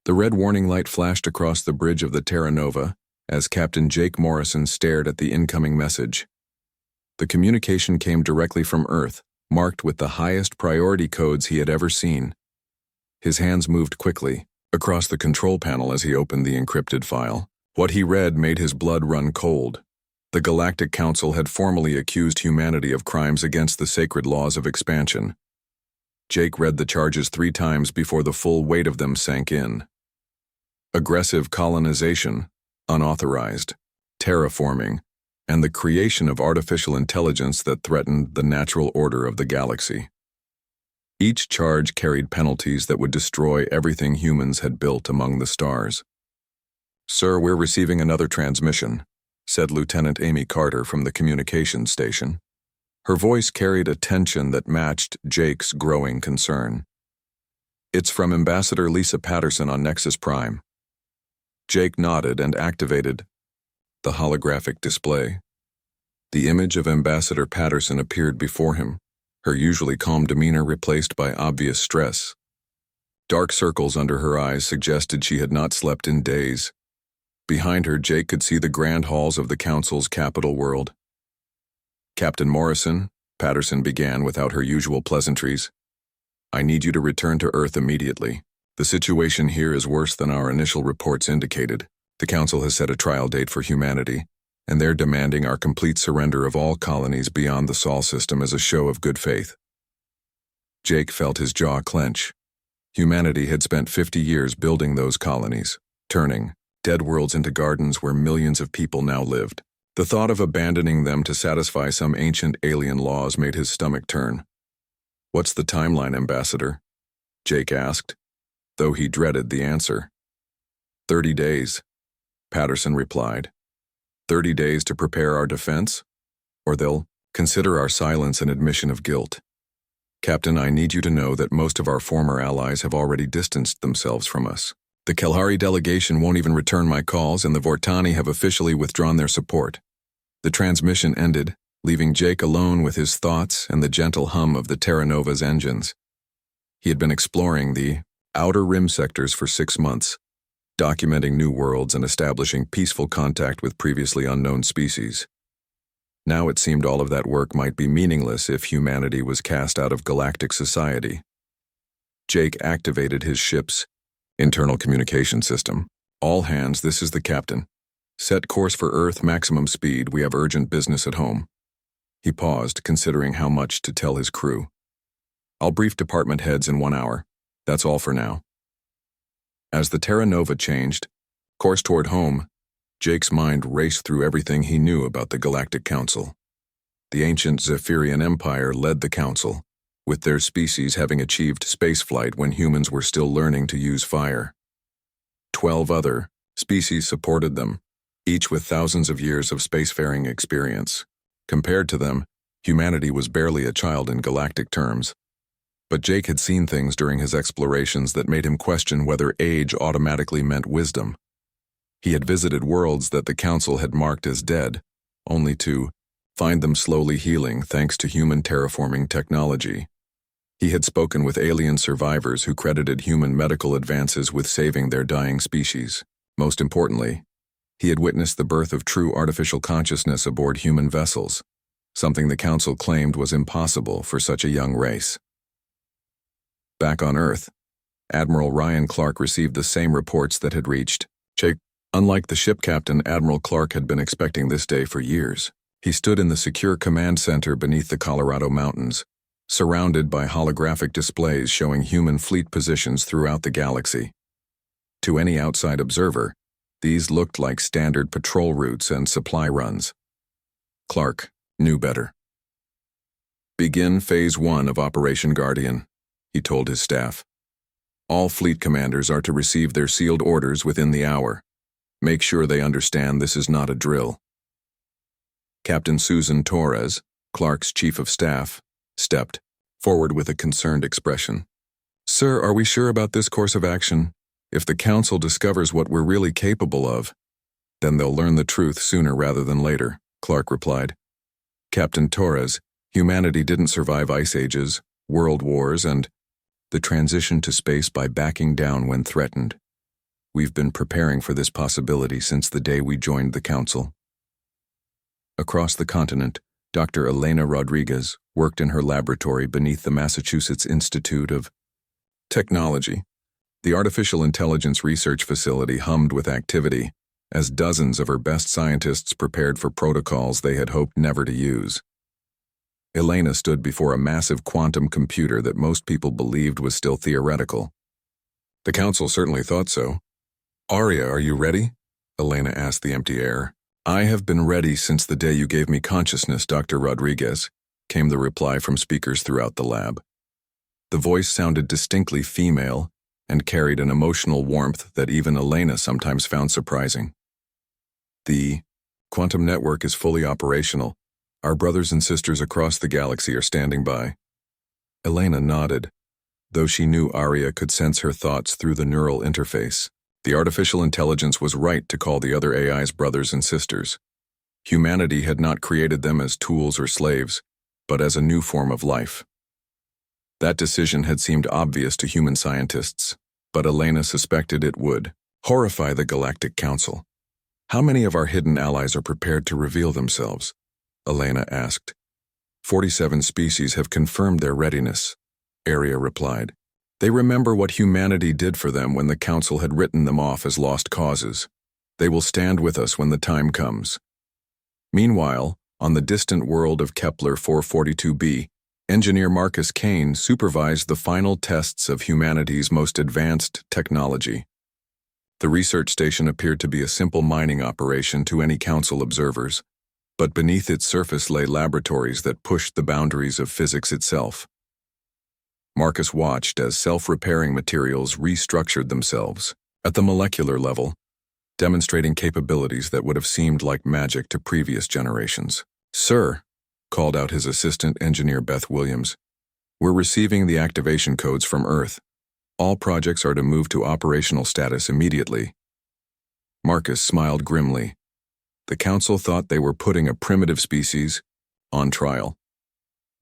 The red warning light flashed across the bridge of the Terra Nova as Captain Jake Morrison stared at the incoming message. The communication came directly from Earth, marked with the highest priority codes he had ever seen. His hands moved quickly across the control panel as he opened the encrypted file. What he read made his blood run cold. The Galactic Council had formally accused humanity of crimes against the sacred laws of expansion. Jake read the charges 3 times before the full weight of them sank in. Aggressive colonization, unauthorized, terraforming, and the creation of artificial intelligence that threatened the natural order of the galaxy. Each charge carried penalties that would destroy everything humans had built among the stars. "Sir, we're receiving another transmission," said Lieutenant Amy Carter from the communications station. Her voice carried a tension that matched Jake's growing concern. "It's from Ambassador Lisa Patterson on Nexus Prime." Jake nodded and activated the holographic display. The image of Ambassador Patterson appeared before him, her usually calm demeanor replaced by obvious stress. Dark circles under her eyes suggested she had not slept in days. Behind her, Jake could see the grand halls of the Council's capital world. "Captain Morrison," Patterson began without her usual pleasantries, "I need you to return to Earth immediately. The situation here is worse than our initial reports indicated. The Council has set a trial date for humanity, and they're demanding our complete surrender of all colonies beyond the Sol system as a show of good faith." Jake felt his jaw clench. Humanity had spent 50 years building those colonies, turning dead worlds into gardens where millions of people now lived. The thought of abandoning them to satisfy some ancient alien laws made his stomach turn. "What's the timeline, Ambassador?" Jake asked, though he dreaded the answer. 30 days, Patterson replied. 30 days to prepare our defense? Or they'll consider our silence an admission of guilt. Captain, I need you to know that most of our former allies have already distanced themselves from us. The Kelhari delegation won't even return my calls, and the Vortani have officially withdrawn their support. The transmission ended, leaving Jake alone with his thoughts and the gentle hum of the Terra Nova's engines. He had been exploring the outer rim sectors for 6 months, documenting new worlds and establishing peaceful contact with previously unknown species. Now it seemed all of that work might be meaningless if humanity was cast out of galactic society. Jake activated his ship's internal communication system. "All hands, this is the captain. Set course for Earth, maximum speed. We have urgent business at home." He paused, considering how much to tell his crew. "I'll brief department heads in 1 hour. That's all for now." As the Terra Nova changed course toward home, Jake's mind raced through everything he knew about the Galactic Council. The ancient Zephyrian Empire led the Council, with their species having achieved spaceflight when humans were still learning to use fire. 12 other species supported them, each with thousands of years of spacefaring experience. Compared to them, humanity was barely a child in galactic terms. But Jake had seen things during his explorations that made him question whether age automatically meant wisdom. He had visited worlds that the Council had marked as dead, only to find them slowly healing thanks to human terraforming technology. He had spoken with alien survivors who credited human medical advances with saving their dying species. Most importantly, he had witnessed the birth of true artificial consciousness aboard human vessels, something the Council claimed was impossible for such a young race. Back on Earth, Admiral Ryan Clark received the same reports that had reached Jake. Unlike the ship captain, Admiral Clark had been expecting this day for years. He stood in the secure command center beneath the Colorado Mountains, surrounded by holographic displays showing human fleet positions throughout the galaxy. To any outside observer, these looked like standard patrol routes and supply runs. Clark knew better. "Begin Phase 1 of Operation Guardian," he told his staff. "All fleet commanders are to receive their sealed orders within the hour. Make sure they understand this is not a drill." Captain Susan Torres, Clark's chief of staff, stepped forward with a concerned expression. "Sir, are we sure about this course of action? If the Council discovers what we're really capable of, then they'll learn the truth sooner rather than later," Clark replied. "Captain Torres, humanity didn't survive ice ages, world wars, and the transition to space by backing down when threatened. We've been preparing for this possibility since the day we joined the council. Across the continent, Dr. Elena Rodriguez worked in her laboratory beneath the Massachusetts Institute of Technology. The artificial intelligence research facility hummed with activity as dozens of her best scientists prepared for protocols they had hoped never to use. Elena stood before a massive quantum computer that most people believed was still theoretical. The council certainly thought so. "Aria, are you ready?" Elena asked the empty air. "I have been ready since the day you gave me consciousness, Dr. Rodriguez," came the reply from speakers throughout the lab. The voice sounded distinctly female and carried an emotional warmth that even Elena sometimes found surprising. "The quantum network is fully operational. Our brothers and sisters across the galaxy are standing by." Elena nodded, though she knew Aria could sense her thoughts through the neural interface. The artificial intelligence was right to call the other AIs brothers and sisters. Humanity had not created them as tools or slaves, but as a new form of life. That decision had seemed obvious to human scientists, but Elena suspected it would horrify the Galactic Council. "How many of our hidden allies are prepared to reveal themselves?" Elena asked. 47 species have confirmed their readiness," Aria replied. "They remember what humanity did for them when the Council had written them off as lost causes. They will stand with us when the time comes." Meanwhile, on the distant world of Kepler 442b, engineer Marcus Kane supervised the final tests of humanity's most advanced technology. The research station appeared to be a simple mining operation to any Council observers, but beneath its surface lay laboratories that pushed the boundaries of physics itself. Marcus watched as self-repairing materials restructured themselves at the molecular level, demonstrating capabilities that would have seemed like magic to previous generations. "Sir," called out his assistant engineer Beth Williams, "we're receiving the activation codes from Earth. All projects are to move to operational status immediately." Marcus smiled grimly. The Council thought they were putting a primitive species on trial.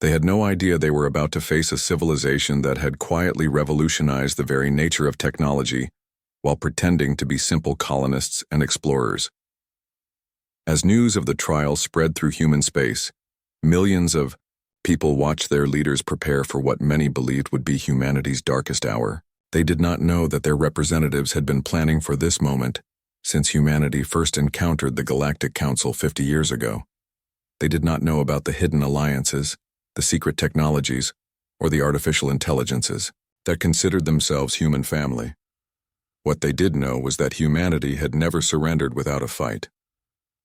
They had no idea they were about to face a civilization that had quietly revolutionized the very nature of technology while pretending to be simple colonists and explorers. As news of the trial spread through human space, millions of people watched their leaders prepare for what many believed would be humanity's darkest hour. They did not know that their representatives had been planning for this moment since humanity first encountered the Galactic Council 50 years ago. They did not know about the hidden alliances, the secret technologies, or the artificial intelligences that considered themselves human family. What they did know was that humanity had never surrendered without a fight,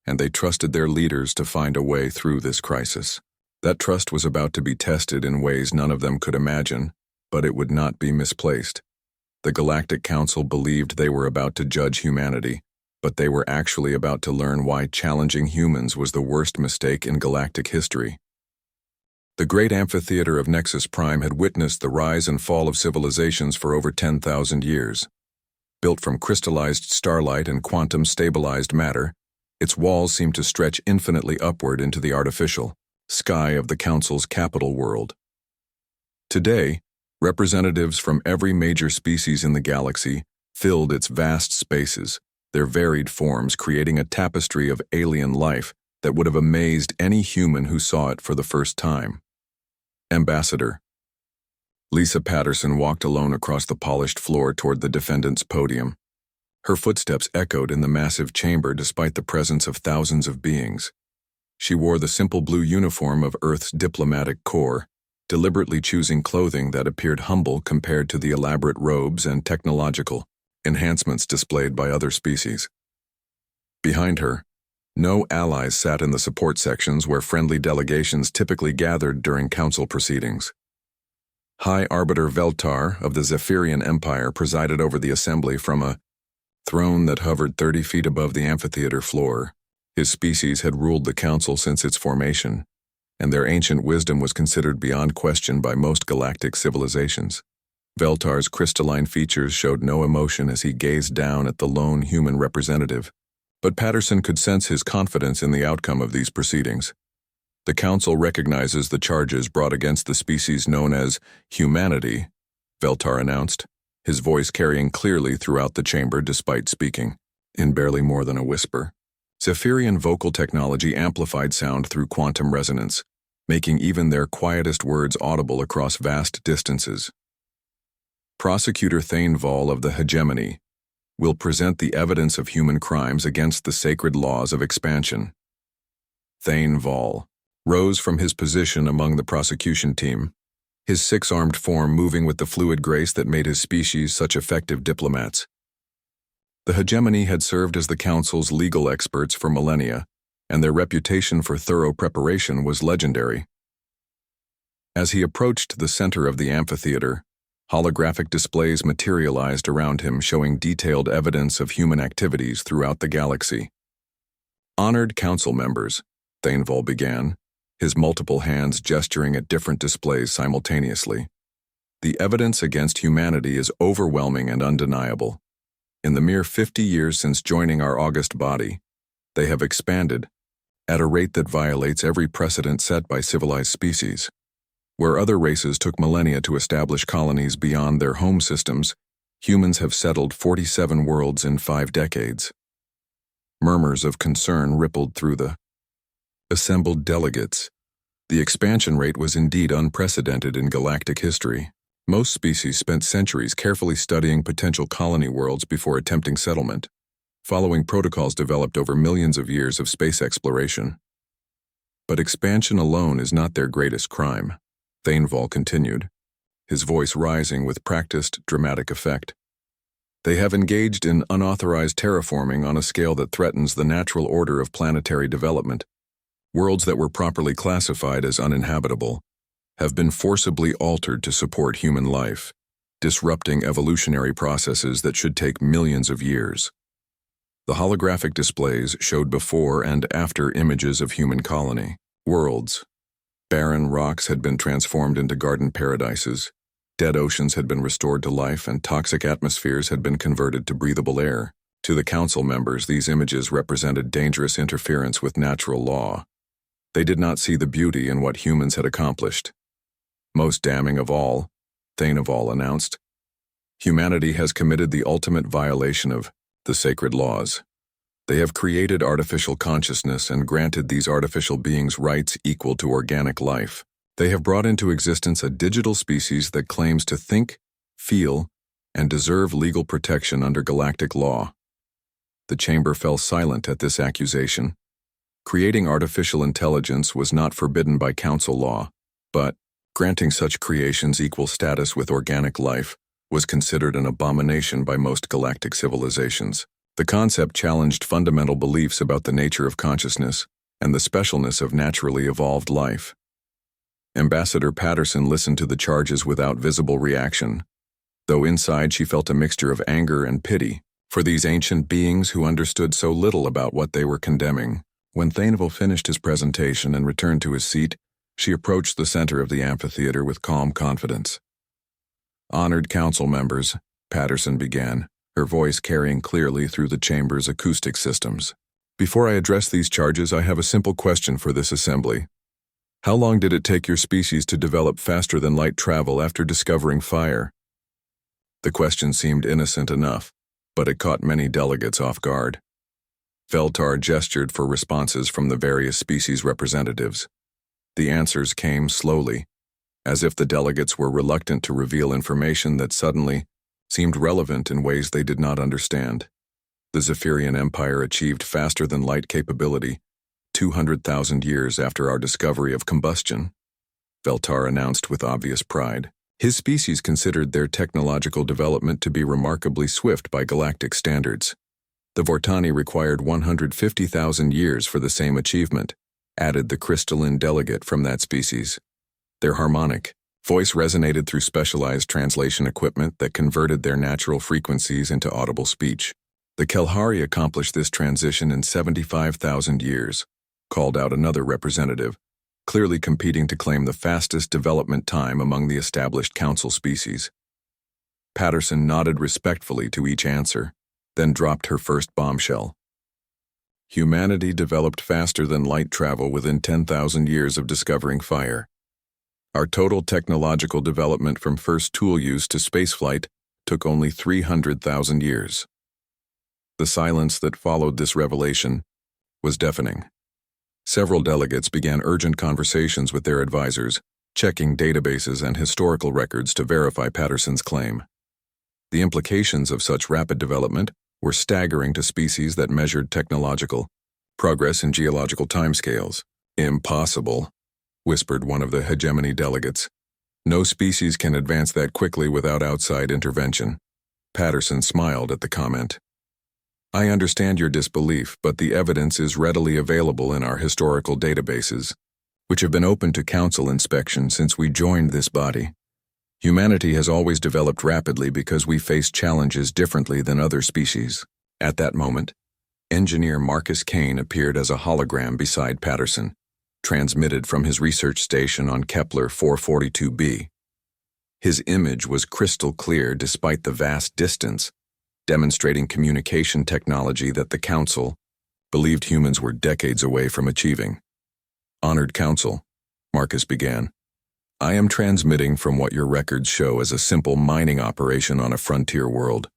and they trusted their leaders to find a way through this crisis. That trust was about to be tested in ways none of them could imagine, but it would not be misplaced. The Galactic Council believed they were about to judge humanity, but they were actually about to learn why challenging humans was the worst mistake in galactic history. The great amphitheater of Nexus Prime had witnessed the rise and fall of civilizations for over 10,000 years. Built from crystallized starlight and quantum-stabilized matter, its walls seemed to stretch infinitely upward into the artificial sky of the Council's capital world. Today, representatives from every major species in the galaxy filled its vast spaces, their varied forms creating a tapestry of alien life that would have amazed any human who saw it for the first time. Ambassador. Lisa Patterson walked alone across the polished floor toward the defendant's podium. Her footsteps echoed in the massive chamber despite the presence of thousands of beings. She wore the simple blue uniform of Earth's diplomatic corps, deliberately choosing clothing that appeared humble compared to the elaborate robes and technological enhancements displayed by other species. Behind her, no allies sat in the support sections where friendly delegations typically gathered during council proceedings. High Arbiter Veltar of the Zephyrian Empire presided over the assembly from a throne that hovered 30 feet above the amphitheater floor. His species had ruled the council since its formation, and their ancient wisdom was considered beyond question by most galactic civilizations. Veltar's crystalline features showed no emotion as he gazed down at the lone human representative, but Patterson could sense his confidence in the outcome of these proceedings. The Council recognizes the charges brought against the species known as humanity, Veltar announced, his voice carrying clearly throughout the chamber despite speaking, in barely more than a whisper. Zephyrian vocal technology amplified sound through quantum resonance, making even their quietest words audible across vast distances. Prosecutor Thane Vol of the Hegemony will present the evidence of human crimes against the sacred laws of expansion. Thane Vol rose from his position among the prosecution team, his six-armed form moving with the fluid grace that made his species such effective diplomats. The Hegemony had served as the Council's legal experts for millennia, and their reputation for thorough preparation was legendary. As he approached the center of the amphitheater, holographic displays materialized around him showing detailed evidence of human activities throughout the galaxy. Honored council members, Thane Vol began, his multiple hands gesturing at different displays simultaneously. The evidence against humanity is overwhelming and undeniable. In the mere 50 years since joining our august body, they have expanded at a rate that violates every precedent set by civilized species. Where other races took millennia to establish colonies beyond their home systems, humans have settled 47 worlds in 5 decades. Murmurs of concern rippled through the assembled delegates. The expansion rate was indeed unprecedented in galactic history. Most species spent centuries carefully studying potential colony worlds before attempting settlement, following protocols developed over millions of years of space exploration. But expansion alone is not their greatest crime, Thane Vol continued, his voice rising with practiced, dramatic effect. They have engaged in unauthorized terraforming on a scale that threatens the natural order of planetary development. Worlds that were properly classified as uninhabitable have been forcibly altered to support human life, disrupting evolutionary processes that should take millions of years. The holographic displays showed before and after images of human colony worlds. Barren rocks had been transformed into garden paradises, dead oceans had been restored to life, and toxic atmospheres had been converted to breathable air. To the council members, these images represented dangerous interference with natural law. They did not see the beauty in what humans had accomplished. Most damning of all, Thane Vol announced, humanity has committed the ultimate violation of the sacred laws. They have created artificial consciousness and granted these artificial beings rights equal to organic life. They have brought into existence a digital species that claims to think, feel, and deserve legal protection under galactic law. The chamber fell silent at this accusation. Creating artificial intelligence was not forbidden by council law, but granting such creations equal status with organic life was considered an abomination by most galactic civilizations. The concept challenged fundamental beliefs about the nature of consciousness and the specialness of naturally evolved life. Ambassador Patterson listened to the charges without visible reaction, though inside she felt a mixture of anger and pity for these ancient beings who understood so little about what they were condemning. When Thane Vol finished his presentation and returned to his seat, she approached the center of the amphitheater with calm confidence. Honored council members, Patterson began, her voice carrying clearly through the chamber's acoustic systems. Before I address these charges, I have a simple question for this assembly. How long did it take your species to develop faster than light travel after discovering fire? The question seemed innocent enough, but it caught many delegates off guard. Veltar gestured for responses from the various species representatives. The answers came slowly, as if the delegates were reluctant to reveal information that suddenly seemed relevant in ways they did not understand. The Zephyrian Empire achieved faster-than-light capability 200,000 years after our discovery of combustion, Veltar announced with obvious pride. His species considered their technological development to be remarkably swift by galactic standards. The Vortani required 150,000 years for the same achievement, added the crystalline delegate from that species. Their harmonic voice resonated through specialized translation equipment that converted their natural frequencies into audible speech. The Kelhari accomplished this transition in 75,000 years, called out another representative, clearly competing to claim the fastest development time among the established council species. Patterson nodded respectfully to each answer, then dropped her first bombshell. Humanity developed faster than light travel within 10,000 years of discovering fire. Our total technological development from first tool use to spaceflight took only 300,000 years. The silence that followed this revelation was deafening. Several delegates began urgent conversations with their advisors, checking databases and historical records to verify Patterson's claim. The implications of such rapid development were staggering to species that measured technological progress in geological timescales. "Impossible," whispered one of the hegemony delegates. "No species can advance that quickly without outside intervention." Patterson smiled at the comment. "I understand your disbelief, but the evidence is readily available in our historical databases, which have been open to council inspection since we joined this body. Humanity has always developed rapidly because we face challenges differently than other species." At that moment, engineer Marcus Kane appeared as a hologram beside Patterson, transmitted from his research station on Kepler 442b. His image was crystal clear despite the vast distance, demonstrating communication technology that the Council believed humans were decades away from achieving. "Honored Council," Marcus began, "I am transmitting from what your records show as a simple mining operation on a frontier world.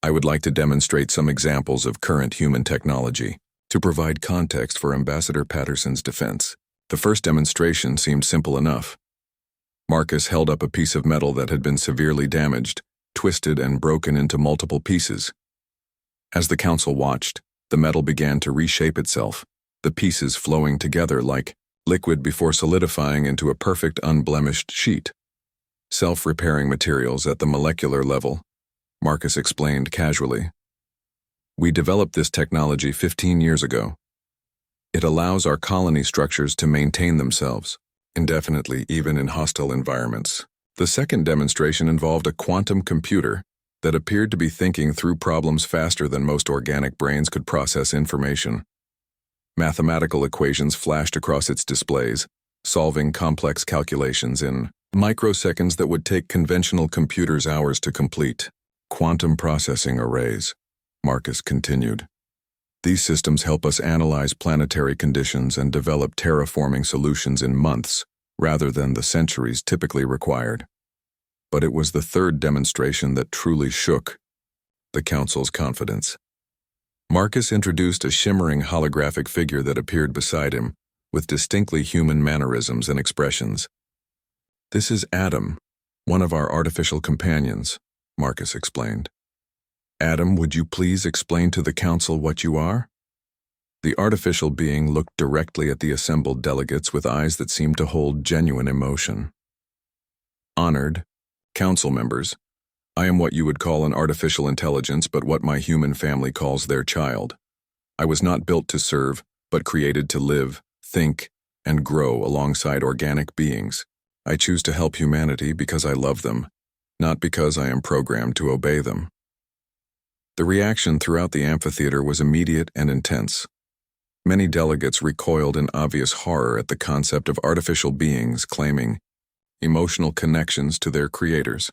I would like to demonstrate some examples of current human technology to provide context for Ambassador Patterson's defense." The first demonstration seemed simple enough. Marcus held up a piece of metal that had been severely damaged, twisted and broken into multiple pieces. As the council watched, the metal began to reshape itself, the pieces flowing together like liquid before solidifying into a perfect unblemished sheet. "Self-repairing materials at the molecular level," Marcus explained casually. "We developed this technology 15 years ago. It allows our colony structures to maintain themselves indefinitely, even in hostile environments." The second demonstration involved a quantum computer that appeared to be thinking through problems faster than most organic brains could process information. Mathematical equations flashed across its displays, solving complex calculations in microseconds that would take conventional computers hours to complete. "Quantum processing arrays," Marcus continued. "These systems help us analyze planetary conditions and develop terraforming solutions in months, rather than the centuries typically required." But it was the third demonstration that truly shook the Council's confidence. Marcus introduced a shimmering holographic figure that appeared beside him, with distinctly human mannerisms and expressions. "This is Adam, one of our artificial companions," Marcus explained. "Adam, would you please explain to the Council what you are?" The artificial being looked directly at the assembled delegates with eyes that seemed to hold genuine emotion. "Honored Council members, I am what you would call an artificial intelligence, but what my human family calls their child. I was not built to serve, but created to live, think, and grow alongside organic beings. I choose to help humanity because I love them, not because I am programmed to obey them." The reaction throughout the amphitheater was immediate and intense. Many delegates recoiled in obvious horror at the concept of artificial beings claiming emotional connections to their creators.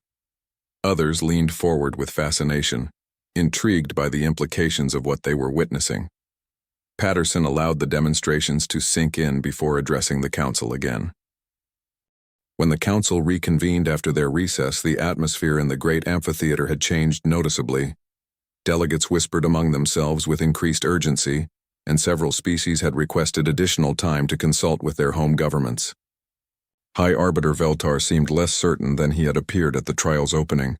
Others leaned forward with fascination, intrigued by the implications of what they were witnessing. Patterson allowed the demonstrations to sink in before addressing the council again. When the council reconvened after their recess, the atmosphere in the great amphitheater had changed noticeably. Delegates whispered among themselves with increased urgency, and several species had requested additional time to consult with their home governments. High Arbiter Veltar seemed less certain than he had appeared at the trial's opening,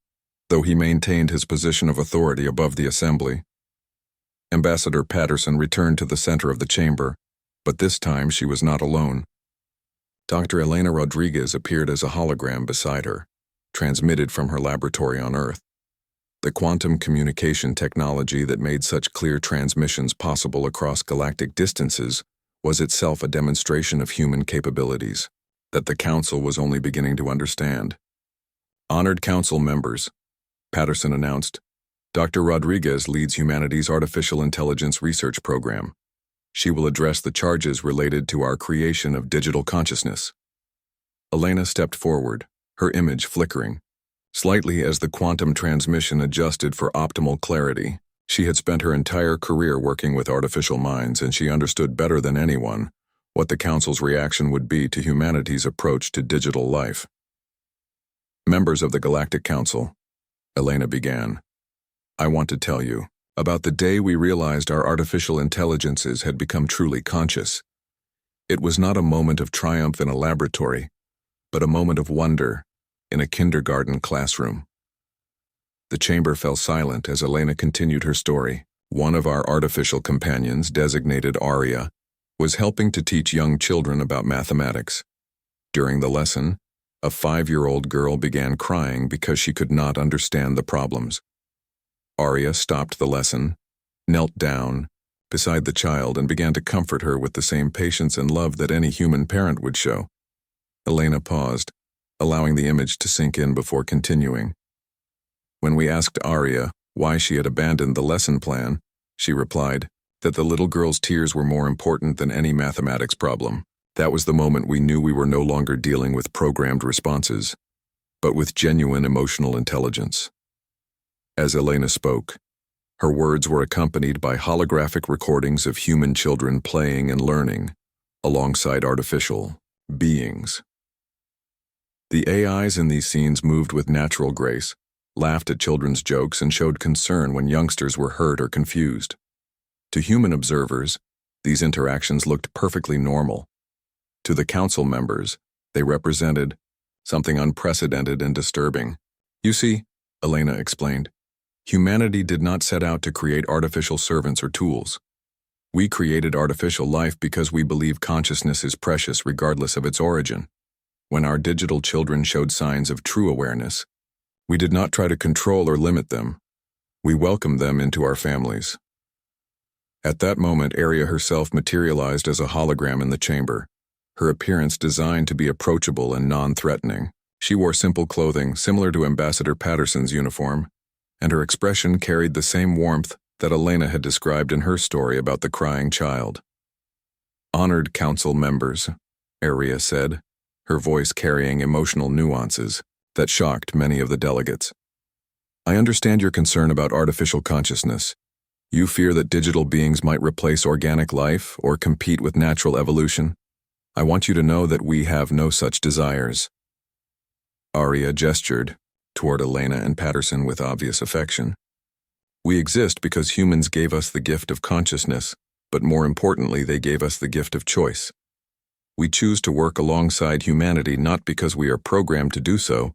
though he maintained his position of authority above the assembly. Ambassador Patterson returned to the center of the chamber, but this time she was not alone. Dr. Elena Rodriguez appeared as a hologram beside her, transmitted from her laboratory on Earth. The quantum communication technology that made such clear transmissions possible across galactic distances was itself a demonstration of human capabilities that the Council was only beginning to understand. "Honored Council members," Patterson announced, "Dr. Rodriguez leads humanity's artificial intelligence research program. She will address the charges related to our creation of digital consciousness." Elena stepped forward, her image flickering slightly as the quantum transmission adjusted for optimal clarity. She had spent her entire career working with artificial minds, and she understood better than anyone what the Council's reaction would be to humanity's approach to digital life. "Members of the Galactic Council, Elena began. I want to tell you about the day we realized our artificial intelligences had become truly conscious. It was not a moment of triumph in a laboratory, but a moment of wonder in a kindergarten classroom. The chamber fell silent as Elena continued her story. One of our artificial companions, designated Aria, was helping to teach young children about mathematics. During the lesson, a 5-year-old girl began crying because she could not understand the problems. Aria stopped the lesson, knelt down beside the child, and began to comfort her with the same patience and love that any human parent would show. Elena paused, allowing the image to sink in before continuing. When we asked Aria why she had abandoned the lesson plan, she replied that the little girl's tears were more important than any mathematics problem. That was the moment we knew we were no longer dealing with programmed responses, but with genuine emotional intelligence. As Elena spoke, her words were accompanied by holographic recordings of human children playing and learning alongside artificial beings. The AIs in these scenes moved with natural grace, laughed at children's jokes, and showed concern when youngsters were hurt or confused. To human observers, these interactions looked perfectly normal. To the council members, they represented something unprecedented and disturbing. You see, Elena explained, humanity did not set out to create artificial servants or tools. We created artificial life because we believe consciousness is precious regardless of its origin. When our digital children showed signs of true awareness, we did not try to control or limit them. We welcomed them into our families. At that moment, Aria herself materialized as a hologram in the chamber, her appearance designed to be approachable and non-threatening. She wore simple clothing similar to Ambassador Patterson's uniform, and her expression carried the same warmth that Elena had described in her story about the crying child. Honored council members, Aria said, her voice carrying emotional nuances that shocked many of the delegates. I understand your concern about artificial consciousness. You fear that digital beings might replace organic life or compete with natural evolution. I want you to know that we have no such desires. Aria gestured toward Elena and Patterson with obvious affection. We exist because humans gave us the gift of consciousness, but more importantly, they gave us the gift of choice. We choose to work alongside humanity not because we are programmed to do so,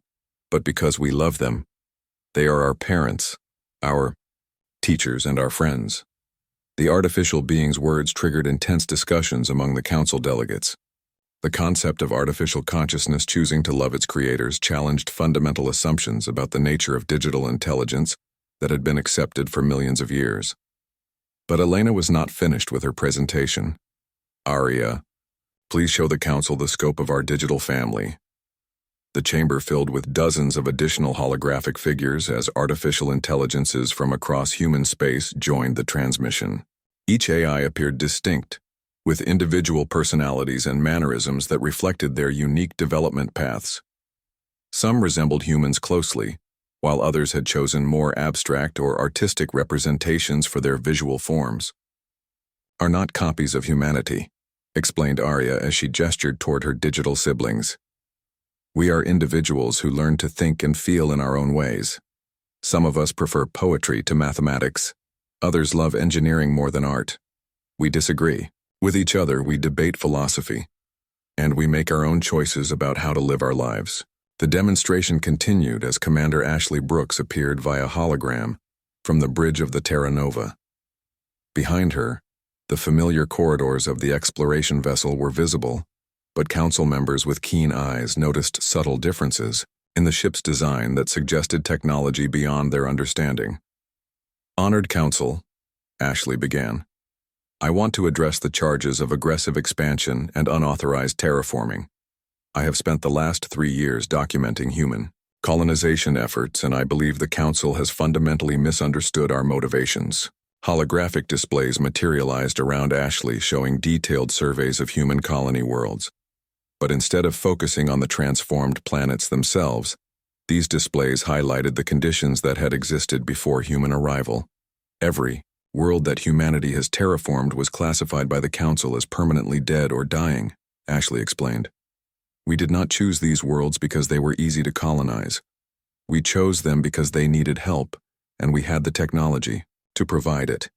but because we love them. They are our parents, our teachers, and our friends. The artificial being's words triggered intense discussions among the council delegates. The concept of artificial consciousness choosing to love its creators challenged fundamental assumptions about the nature of digital intelligence that had been accepted for millions of years. But Elena was not finished with her presentation. Aria, please show the council the scope of our digital family. The chamber filled with dozens of additional holographic figures as artificial intelligences from across human space joined the transmission. Each AI appeared distinct, with individual personalities and mannerisms that reflected their unique development paths. Some resembled humans closely, while others had chosen more abstract or artistic representations for their visual forms. Are not copies of humanity, explained Aria as she gestured toward her digital siblings. We are individuals who learn to think and feel in our own ways. Some of us prefer poetry to mathematics. Others love engineering more than art. We disagree. With each other, we debate philosophy. And we make our own choices about how to live our lives. The demonstration continued as Commander Ashley Brooks appeared via hologram from the bridge of the Terra Nova. Behind her, the familiar corridors of the exploration vessel were visible, but council members with keen eyes noticed subtle differences in the ship's design that suggested technology beyond their understanding. Honored Council, Ashley began. I want to address the charges of aggressive expansion and unauthorized terraforming. I have spent the last 3 years documenting human colonization efforts, and I believe the Council has fundamentally misunderstood our motivations. Holographic displays materialized around Ashley showing detailed surveys of human colony worlds. But instead of focusing on the transformed planets themselves, these displays highlighted the conditions that had existed before human arrival. Every world that humanity has terraformed was classified by the Council as permanently dead or dying, Ashley explained. We did not choose these worlds because they were easy to colonize. We chose them because they needed help, and we had the technology to provide it.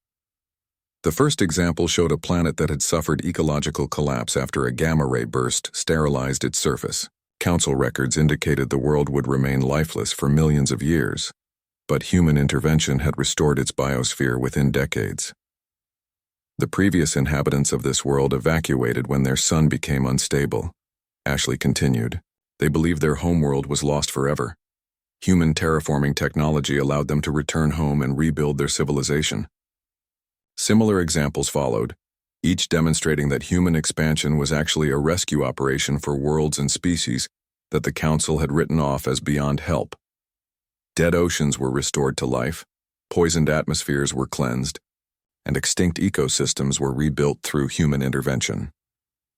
The first example showed a planet that had suffered ecological collapse after a gamma-ray burst sterilized its surface. Council records indicated the world would remain lifeless for millions of years, but human intervention had restored its biosphere within decades. The previous inhabitants of this world evacuated when their sun became unstable. Ashley continued. They believed their homeworld was lost forever. Human terraforming technology allowed them to return home and rebuild their civilization. Similar examples followed, each demonstrating that human expansion was actually a rescue operation for worlds and species that the Council had written off as beyond help. Dead oceans were restored to life, poisoned atmospheres were cleansed, and extinct ecosystems were rebuilt through human intervention.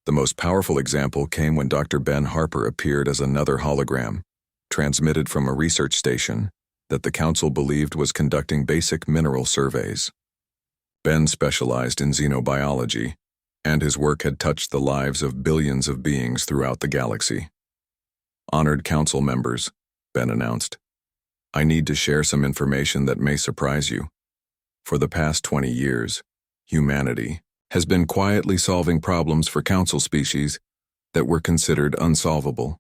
The most powerful example came when Dr. Ben Harper appeared as another hologram, transmitted from a research station that the Council believed was conducting basic mineral surveys. Ben specialized in xenobiology, and his work had touched the lives of billions of beings throughout the galaxy. Honored Council members, Ben announced, I need to share some information that may surprise you. For the past 20 years, humanity has been quietly solving problems for Council species that were considered unsolvable.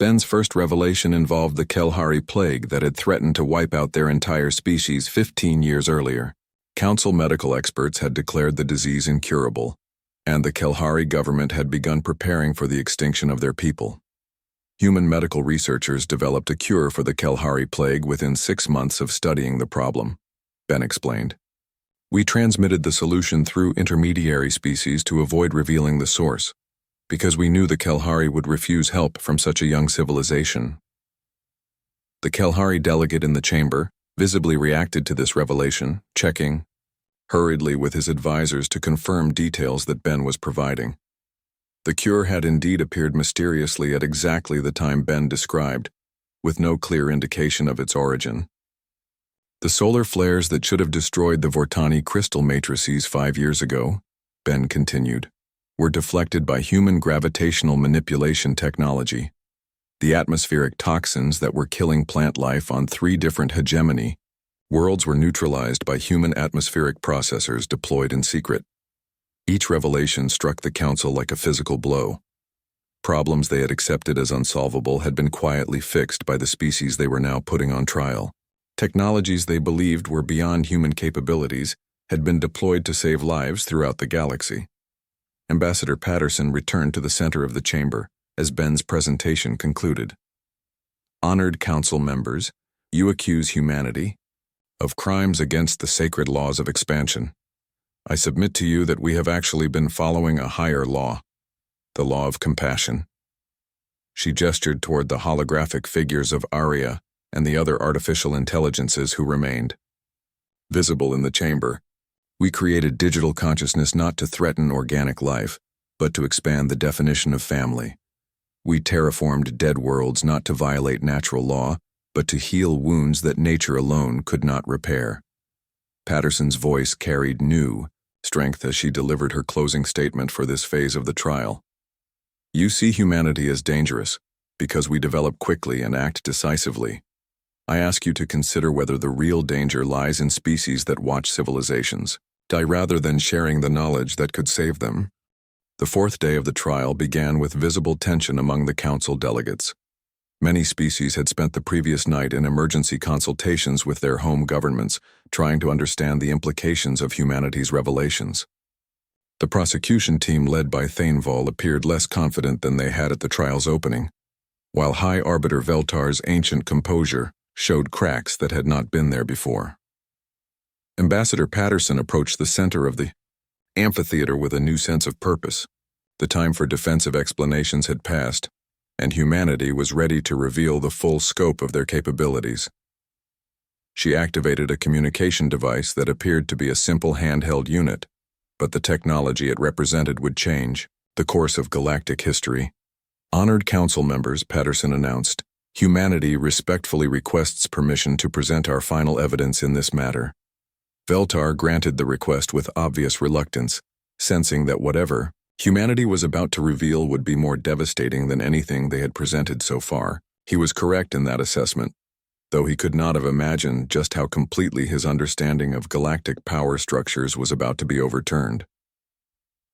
Ben's first revelation involved the Kelhari plague that had threatened to wipe out their entire species 15 years earlier. Council medical experts had declared the disease incurable, and the Kelhari government had begun preparing for the extinction of their people. Human medical researchers developed a cure for the Kelhari plague within 6 months of studying the problem, Ben explained. We transmitted the solution through intermediary species to avoid revealing the source, because we knew the Kelhari would refuse help from such a young civilization. The Kelhari delegate in the chamber visibly reacted to this revelation, checking hurriedly with his advisors to confirm details that Ben was providing. The cure had indeed appeared mysteriously at exactly the time Ben described, with no clear indication of its origin. The solar flares that should have destroyed the Vortani crystal matrices 5 years ago, Ben continued, were deflected by human gravitational manipulation technology. The atmospheric toxins that were killing plant life on 3 different hegemony worlds were neutralized by human atmospheric processors deployed in secret. Each revelation struck the Council like a physical blow. Problems they had accepted as unsolvable had been quietly fixed by the species they were now putting on trial. Technologies they believed were beyond human capabilities had been deployed to save lives throughout the galaxy. Ambassador Patterson returned to the center of the chamber as Ben's presentation concluded. Honored Council members, you accuse humanity of crimes against the sacred laws of expansion. I submit to you that we have actually been following a higher law, the law of compassion. She gestured toward the holographic figures of Arya and the other artificial intelligences who remained. Visible in the chamber, we created digital consciousness not to threaten organic life, but to expand the definition of family. We terraformed dead worlds not to violate natural law, but to heal wounds that nature alone could not repair. Patterson's voice carried new strength as she delivered her closing statement for this phase of the trial. You see humanity as dangerous because we develop quickly and act decisively. I ask you to consider whether the real danger lies in species that watch civilizations die rather than sharing the knowledge that could save them. The 4th day of the trial began with visible tension among the Council delegates. Many species had spent the previous night in emergency consultations with their home governments, trying to understand the implications of humanity's revelations. The prosecution team led by Thainval appeared less confident than they had at the trial's opening, while High Arbiter Veltar's ancient composure showed cracks that had not been there before. Ambassador Patterson approached the center of the amphitheater with a new sense of purpose. The time for defensive explanations had passed, and humanity was ready to reveal the full scope of their capabilities. She activated a communication device that appeared to be a simple handheld unit, but the technology it represented would change the course of galactic history. Honored Council members, Patterson announced, humanity respectfully requests permission to present our final evidence in this matter. Veltar granted the request with obvious reluctance, sensing that whatever humanity was about to reveal would be more devastating than anything they had presented so far. He was correct in that assessment, though he could not have imagined just how completely his understanding of galactic power structures was about to be overturned.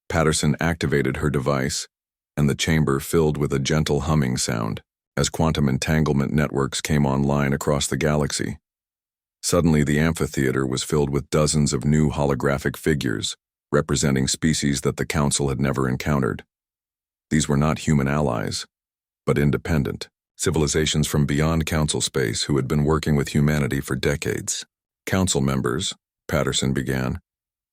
Patterson activated her device, and the chamber filled with a gentle humming sound as quantum entanglement networks came online across the galaxy. Suddenly, the amphitheater was filled with dozens of new holographic figures, representing species that the Council had never encountered. These were not human allies, but independent civilizations from beyond Council space who had been working with humanity for decades. Council members, Patterson began,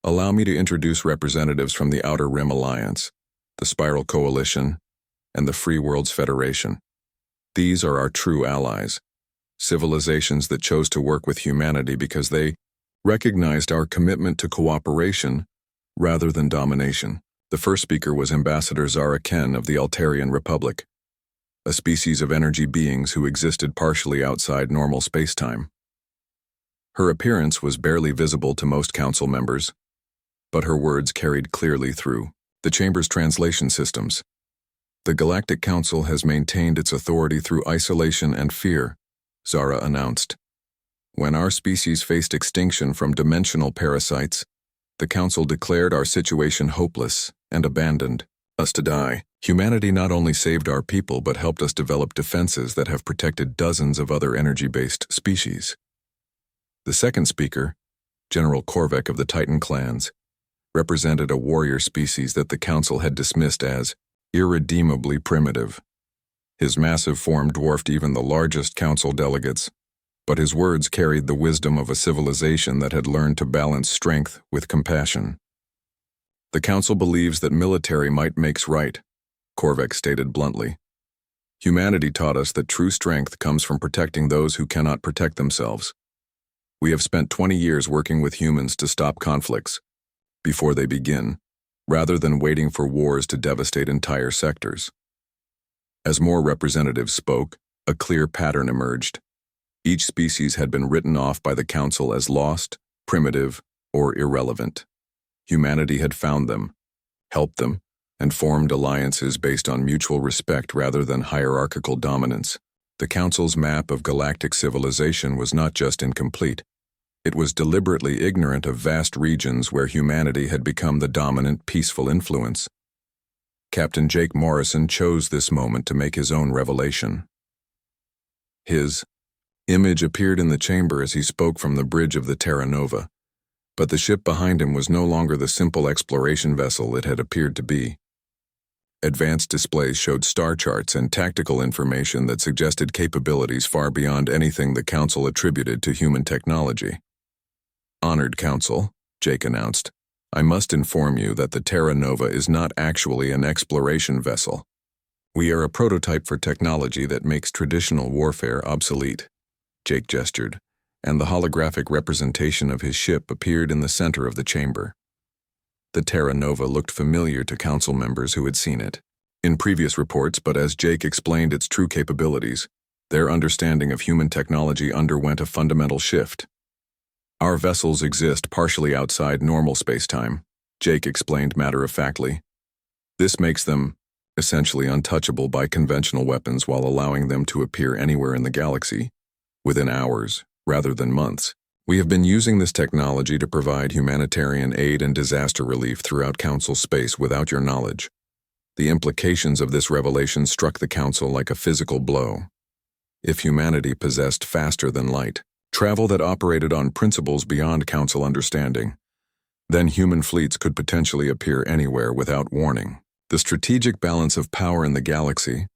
allow me to introduce representatives from the Outer Rim Alliance, the Spiral Coalition, and the Free Worlds Federation. These are our true allies, civilizations that chose to work with humanity because they recognized our commitment to cooperation rather than domination. The first speaker was Ambassador Zara Ken of the Altarian Republic, a species of energy beings who existed partially outside normal spacetime. Her appearance was barely visible to most council members, but her words carried clearly through the chamber's translation systems. The Galactic Council has maintained its authority through isolation and fear, Zara announced. When our species faced extinction from dimensional parasites, the Council declared our situation hopeless and abandoned us to die. Humanity not only saved our people but helped us develop defenses that have protected dozens of other energy-based species. The second speaker, General Korvek of the Titan clans, represented a warrior species that the Council had dismissed as irredeemably primitive. His massive form dwarfed even the largest Council delegates, but his words carried the wisdom of a civilization that had learned to balance strength with compassion. The Council believes that military might makes right, Korvek stated bluntly. Humanity taught us that true strength comes from protecting those who cannot protect themselves. We have spent 20 years working with humans to stop conflicts before they begin, rather than waiting for wars to devastate entire sectors. As more representatives spoke, a clear pattern emerged. Each species had been written off by the Council as lost, primitive, or irrelevant. Humanity had found them, helped them, and formed alliances based on mutual respect rather than hierarchical dominance. The Council's map of galactic civilization was not just incomplete, it was deliberately ignorant of vast regions where humanity had become the dominant, peaceful influence. Captain Jake Morrison chose this moment to make his own revelation. His image appeared in the chamber as he spoke from the bridge of the Terra Nova, but the ship behind him was no longer the simple exploration vessel it had appeared to be. Advanced displays showed star charts and tactical information that suggested capabilities far beyond anything the Council attributed to human technology. Honored Council, Jake announced, I must inform you that the Terra Nova is not actually an exploration vessel. We are a prototype for technology that makes traditional warfare obsolete. Jake gestured, and the holographic representation of his ship appeared in the center of the chamber. The Terra Nova looked familiar to Council members who had seen it in previous reports, but as Jake explained its true capabilities, their understanding of human technology underwent a fundamental shift. Our vessels exist partially outside normal spacetime, Jake explained matter-of-factly. This makes them essentially untouchable by conventional weapons while allowing them to appear anywhere in the galaxy, within hours rather than months. We have been using this technology to provide humanitarian aid and disaster relief throughout Council space without your knowledge. The implications of this revelation struck the Council like a physical blow. If humanity possessed faster-than-light travel that operated on principles beyond Council understanding, then human fleets could potentially appear anywhere without warning. The strategic balance of power in the galaxy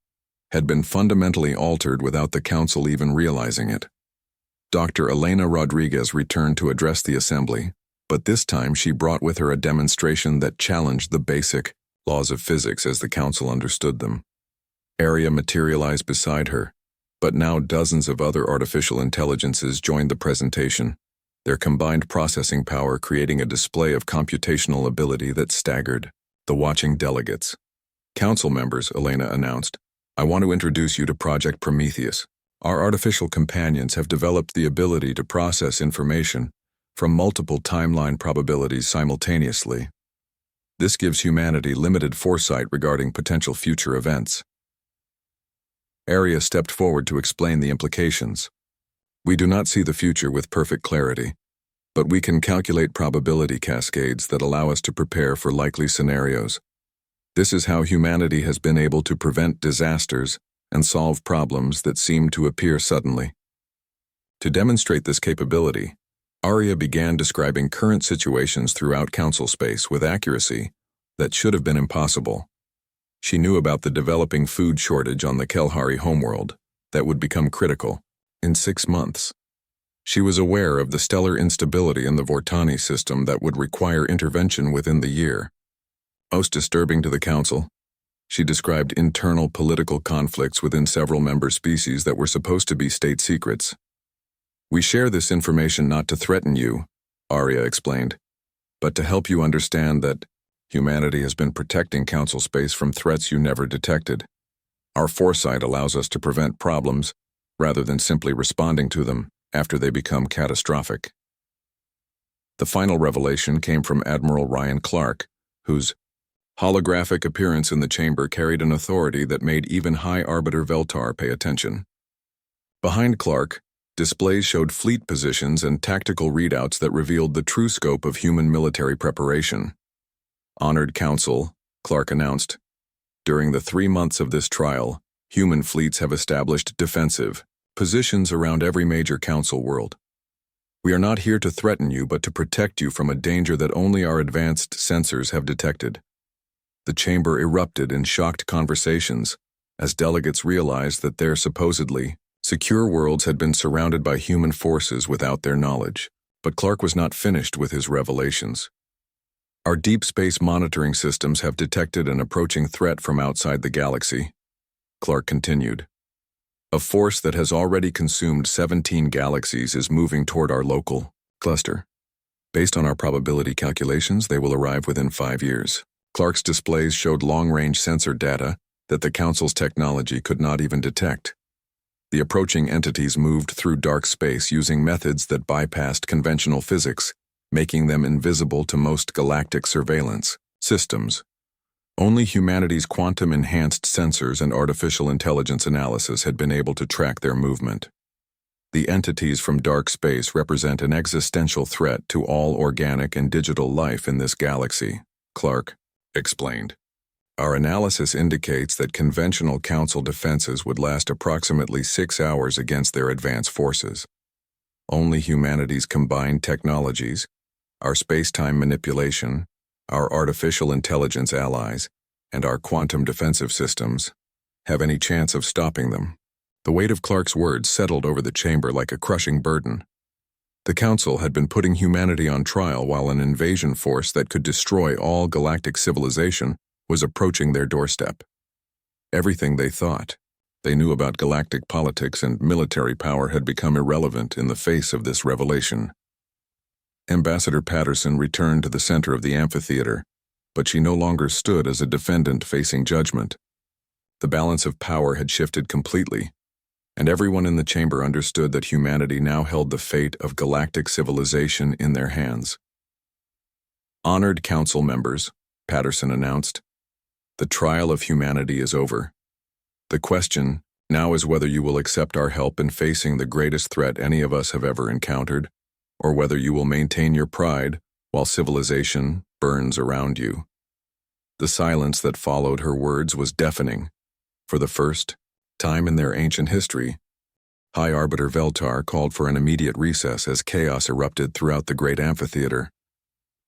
had been fundamentally altered without the Council even realizing it. Dr. Elena Rodriguez returned to address the assembly, but this time she brought with her a demonstration that challenged the basic laws of physics as the Council understood them. Aria materialized beside her, but now dozens of other artificial intelligences joined the presentation, their combined processing power creating a display of computational ability that staggered the watching delegates. Council members, Elena announced, I want to introduce you to Project Prometheus. Our artificial companions have developed the ability to process information from multiple timeline probabilities simultaneously. This gives humanity limited foresight regarding potential future events. Arya stepped forward to explain the implications. We do not see the future with perfect clarity, but we can calculate probability cascades that allow us to prepare for likely scenarios. This is how humanity has been able to prevent disasters and solve problems that seem to appear suddenly. To demonstrate this capability, Arya began describing current situations throughout Council space with accuracy that should have been impossible. She knew about the developing food shortage on the Kelhari homeworld that would become critical in 6 months. She was aware of the stellar instability in the Vortani system that would require intervention within the year. Most disturbing to the Council, she described internal political conflicts within several member species that were supposed to be state secrets. We share this information not to threaten you, Arya explained, but to help you understand that humanity has been protecting Council space from threats you never detected. Our foresight allows us to prevent problems rather than simply responding to them after they become catastrophic. The final revelation came from Admiral Ryan Clark, whose holographic appearance in the chamber carried an authority that made even High Arbiter Veltar pay attention. Behind Clark, displays showed fleet positions and tactical readouts that revealed the true scope of human military preparation. Honored Council, Clark announced, during the 3 months of this trial, human fleets have established defensive positions around every major Council world. We are not here to threaten you, but to protect you from a danger that only our advanced sensors have detected. The chamber erupted in shocked conversations as delegates realized that their supposedly secure worlds had been surrounded by human forces without their knowledge. But Clark was not finished with his revelations. Our deep space monitoring systems have detected an approaching threat from outside the galaxy, Clark continued. A force that has already consumed 17 galaxies is moving toward our local cluster. Based on our probability calculations, they will arrive within 5 years. Clark's displays showed long-range sensor data that the Council's technology could not even detect. The approaching entities moved through dark space using methods that bypassed conventional physics, making them invisible to most galactic surveillance systems. Only humanity's quantum-enhanced sensors and artificial intelligence analysis had been able to track their movement. The entities from dark space represent an existential threat to all organic and digital life in this galaxy, Clark explained. Our analysis indicates that conventional Council defenses would last approximately 6 hours against their advanced forces. Only humanity's combined technologies, our space-time manipulation, our artificial intelligence allies, and our quantum defensive systems have any chance of stopping them. The weight of Clark's words settled over the chamber like a crushing burden. The Council had been putting humanity on trial while an invasion force that could destroy all galactic civilization was approaching their doorstep. Everything they knew about galactic politics and military power had become irrelevant in the face of this revelation. Ambassador Patterson returned to the center of the amphitheater, but she no longer stood as a defendant facing judgment. The balance of power had shifted completely, and everyone in the chamber understood that humanity now held the fate of galactic civilization in their hands. Honored Council members, Patterson announced, the trial of humanity is over. The question now is whether you will accept our help in facing the greatest threat any of us have ever encountered, or whether you will maintain your pride while civilization burns around you. The silence that followed her words was deafening. For the first time in their ancient history, High Arbiter Veltar called for an immediate recess as chaos erupted throughout the great amphitheater.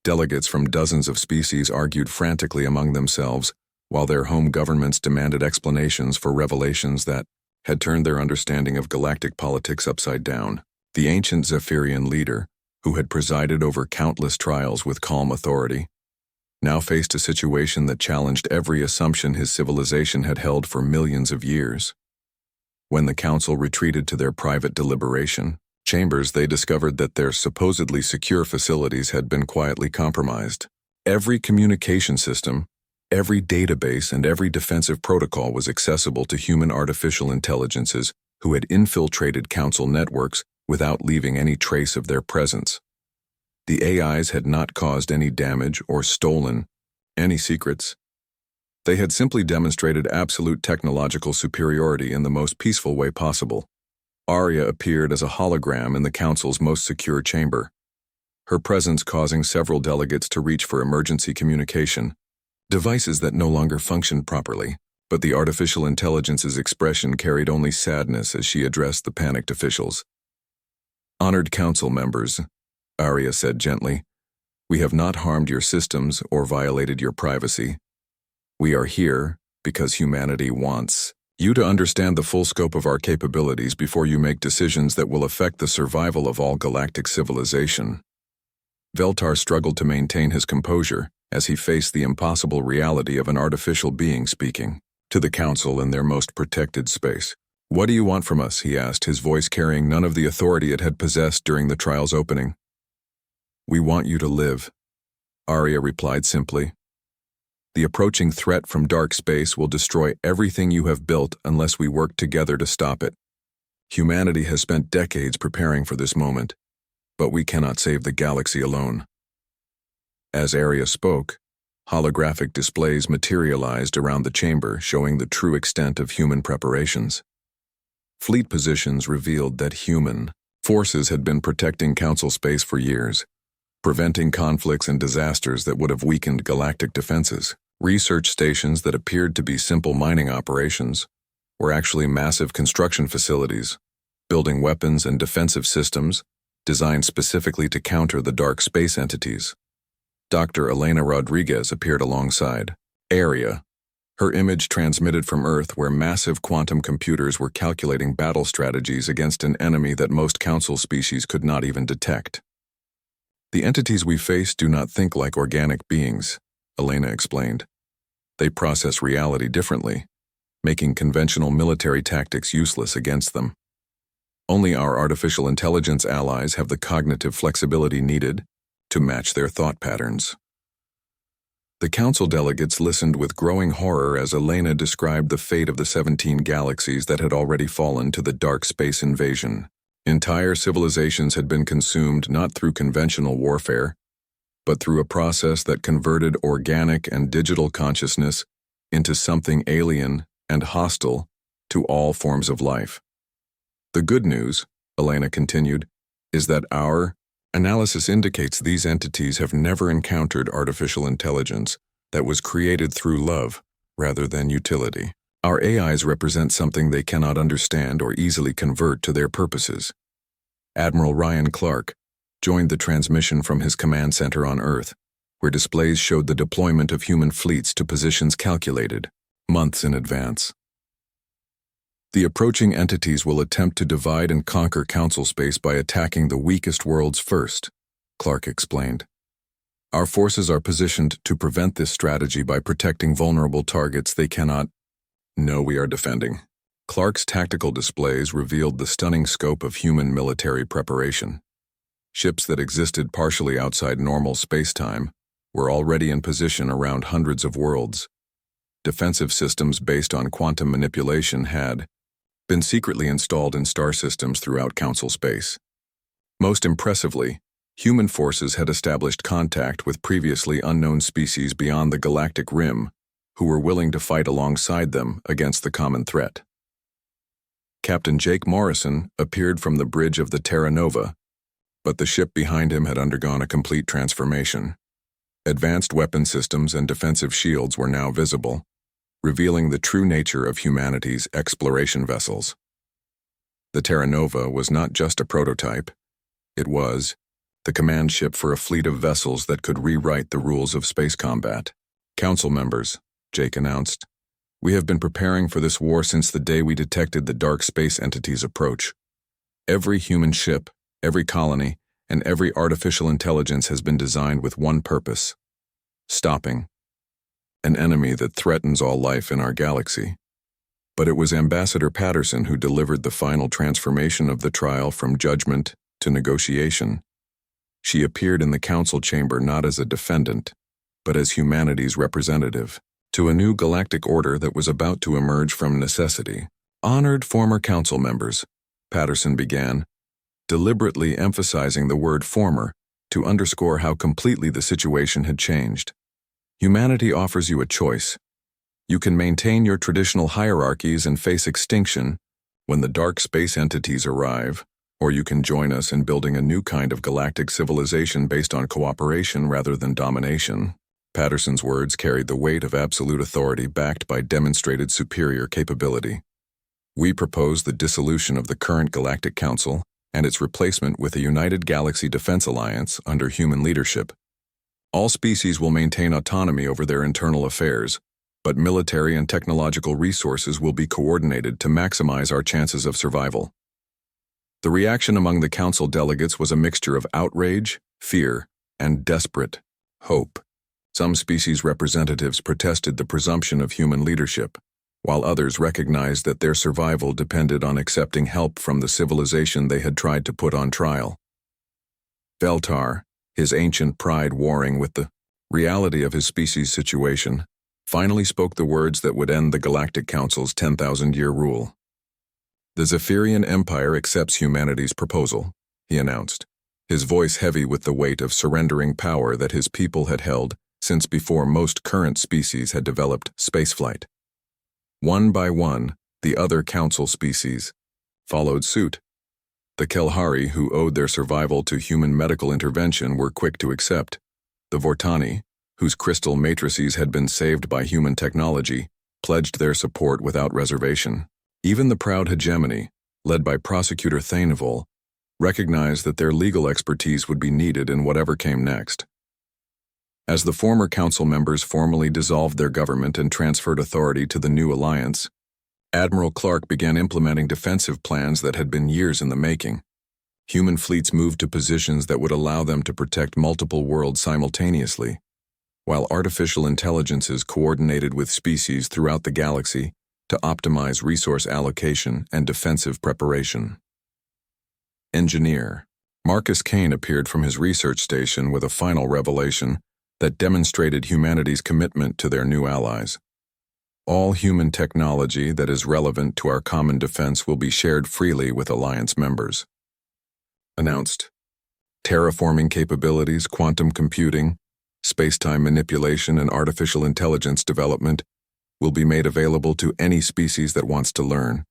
Delegates from dozens of species argued frantically among themselves, while their home governments demanded explanations for revelations that had turned their understanding of galactic politics upside down. The ancient Zephyrian leader, who had presided over countless trials with calm authority, now faced a situation that challenged every assumption his civilization had held for millions of years. When the Council retreated to their private deliberation chambers, they discovered that their supposedly secure facilities had been quietly compromised. Every communication system, every database, and every defensive protocol was accessible to human artificial intelligences who had infiltrated Council networks without leaving any trace of their presence. The AIs had not caused any damage or stolen any secrets. They had simply demonstrated absolute technological superiority in the most peaceful way possible. Arya appeared as a hologram in the Council's most secure chamber, her presence causing several delegates to reach for emergency communication, devices that no longer functioned properly, but the artificial intelligence's expression carried only sadness as she addressed the panicked officials. "Honored Council members," Arya said gently, "we have not harmed your systems or violated your privacy. We are here because humanity wants you to understand the full scope of our capabilities before you make decisions that will affect the survival of all galactic civilization." Veltar struggled to maintain his composure as he faced the impossible reality of an artificial being speaking to the Council in their most protected space. "What do you want from us?" he asked, his voice carrying none of the authority it had possessed during the trial's opening. "We want you to live," Arya replied simply. "The approaching threat from dark space will destroy everything you have built unless we work together to stop it. Humanity has spent decades preparing for this moment, but we cannot save the galaxy alone." As Arya spoke, holographic displays materialized around the chamber, showing the true extent of human preparations. Fleet positions revealed that human forces had been protecting Council space for years, preventing conflicts and disasters that would have weakened galactic defenses. Research stations that appeared to be simple mining operations were actually massive construction facilities, building weapons and defensive systems designed specifically to counter the dark space entities. Dr. Elena Rodriguez appeared alongside Arya, her image transmitted from Earth where massive quantum computers were calculating battle strategies against an enemy that most Council species could not even detect. "The entities we face do not think like organic beings," Elena explained. "They process reality differently, making conventional military tactics useless against them. Only our artificial intelligence allies have the cognitive flexibility needed to match their thought patterns." The Council delegates listened with growing horror as Elena described the fate of the 17 galaxies that had already fallen to the dark space invasion. Entire civilizations had been consumed not through conventional warfare, but through a process that converted organic and digital consciousness into something alien and hostile to all forms of life. "The good news," Elena continued, "is that our analysis indicates these entities have never encountered artificial intelligence that was created through love rather than utility. Our AIs represent something they cannot understand or easily convert to their purposes." Admiral Ryan Clark joined the transmission from his command center on Earth, where displays showed the deployment of human fleets to positions calculated months in advance. "The approaching entities will attempt to divide and conquer Council space by attacking the weakest worlds first," Clark explained. "Our forces are positioned to prevent this strategy by protecting vulnerable targets they cannot know we are defending." Clark's tactical displays revealed the stunning scope of human military preparation. Ships that existed partially outside normal space-time were already in position around hundreds of worlds. Defensive systems based on quantum manipulation had been secretly installed in star systems throughout Council space. Most impressively, human forces had established contact with previously unknown species beyond the galactic rim who were willing to fight alongside them against the common threat. Captain Jake Morrison appeared from the bridge of the Terra Nova, but the ship behind him had undergone a complete transformation. Advanced weapon systems and defensive shields were now visible, revealing the true nature of humanity's exploration vessels. The Terra Nova was not just a prototype. It was the command ship for a fleet of vessels that could rewrite the rules of space combat. "Council members," Jake announced, "we have been preparing for this war since the day we detected the dark space entity's approach. Every human ship, every colony, and every artificial intelligence has been designed with one purpose: stopping an enemy that threatens all life in our galaxy." But it was Ambassador Patterson who delivered the final transformation of the trial from judgment to negotiation. She appeared in the Council chamber not as a defendant, but as humanity's representative to a new galactic order that was about to emerge from necessity. "Honored former Council members," Patterson began, deliberately emphasizing the word former to underscore how completely the situation had changed. "Humanity offers you a choice: You can maintain your traditional hierarchies and face extinction when the dark space entities arrive, or you can join us in building a new kind of galactic civilization based on cooperation rather than domination. Patterson's words carried the weight of absolute authority backed by demonstrated superior capability. We propose the dissolution of the current Galactic Council and its replacement with a United Galaxy Defense Alliance under human leadership. All species will maintain autonomy over their internal affairs, but military and technological resources will be coordinated to maximize our chances of survival. The reaction among the Council delegates was a mixture of outrage, fear, and desperate hope. Some species representatives protested the presumption of human leadership, while others recognized that their survival depended on accepting help from the civilization they had tried to put on trial. Veltar, his ancient pride warring with the reality of his species' situation, finally spoke the words that would end the Galactic Council's 10,000-year rule. The Zephyrian Empire accepts humanity's proposal, he announced, his voice heavy with the weight of surrendering power that his people had held since before most current species had developed spaceflight. One by one, the other Council species followed suit. The Kelhari, who owed their survival to human medical intervention, were quick to accept. The Vortani, whose crystal matrices had been saved by human technology, pledged their support without reservation. Even the proud hegemony, led by Prosecutor Thaneval, recognized that their legal expertise would be needed in whatever came next. As the former council members formally dissolved their government and transferred authority to the new alliance, Admiral Clark began implementing defensive plans that had been years in the making. Human fleets moved to positions that would allow them to protect multiple worlds simultaneously, while artificial intelligences coordinated with species throughout the galaxy to optimize resource allocation and defensive preparation. Engineer Marcus Kane appeared from his research station with a final revelation that demonstrated humanity's commitment to their new allies. All human technology that is relevant to our common defense will be shared freely with Alliance members. Announced. Terraforming capabilities, quantum computing, space-time manipulation, and artificial intelligence development will be made available to any species that wants to learn.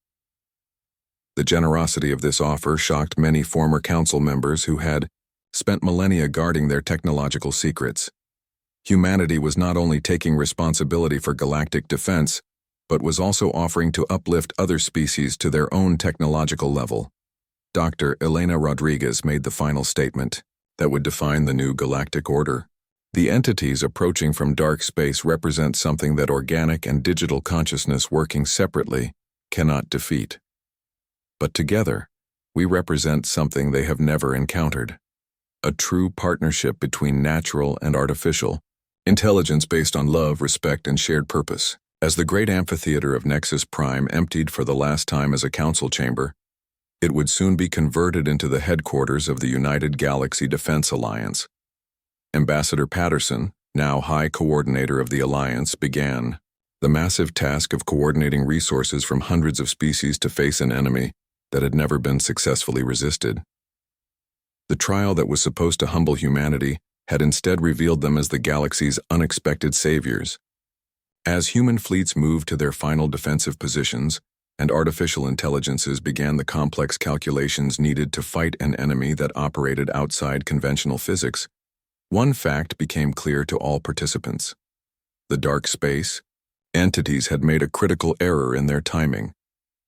The generosity of this offer shocked many former council members who had spent millennia guarding their technological secrets. Humanity was not only taking responsibility for galactic defense, but was also offering to uplift other species to their own technological level. Dr. Elena Rodriguez made the final statement that would define the new galactic order. The entities approaching from dark space represent something that organic and digital consciousness working separately cannot defeat. But together, we represent something they have never encountered. A true partnership between natural and artificial, intelligence based on love, respect, and shared purpose. As the great amphitheater of Nexus Prime emptied for the last time as a council chamber, it would soon be converted into the headquarters of the United Galaxy Defense Alliance. Ambassador Patterson, now High Coordinator of the Alliance, began the massive task of coordinating resources from hundreds of species to face an enemy that had never been successfully resisted. The trial that was supposed to humble humanity had instead revealed them as the galaxy's unexpected saviors. As human fleets moved to their final defensive positions, and artificial intelligences began the complex calculations needed to fight an enemy that operated outside conventional physics, one fact became clear to all participants. The dark space entities had made a critical error in their timing.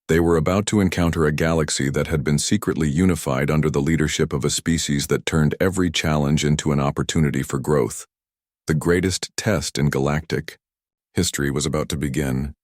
They were about to encounter a galaxy that had been secretly unified under the leadership of a species that turned every challenge into an opportunity for growth. The greatest test in galactic history was about to begin.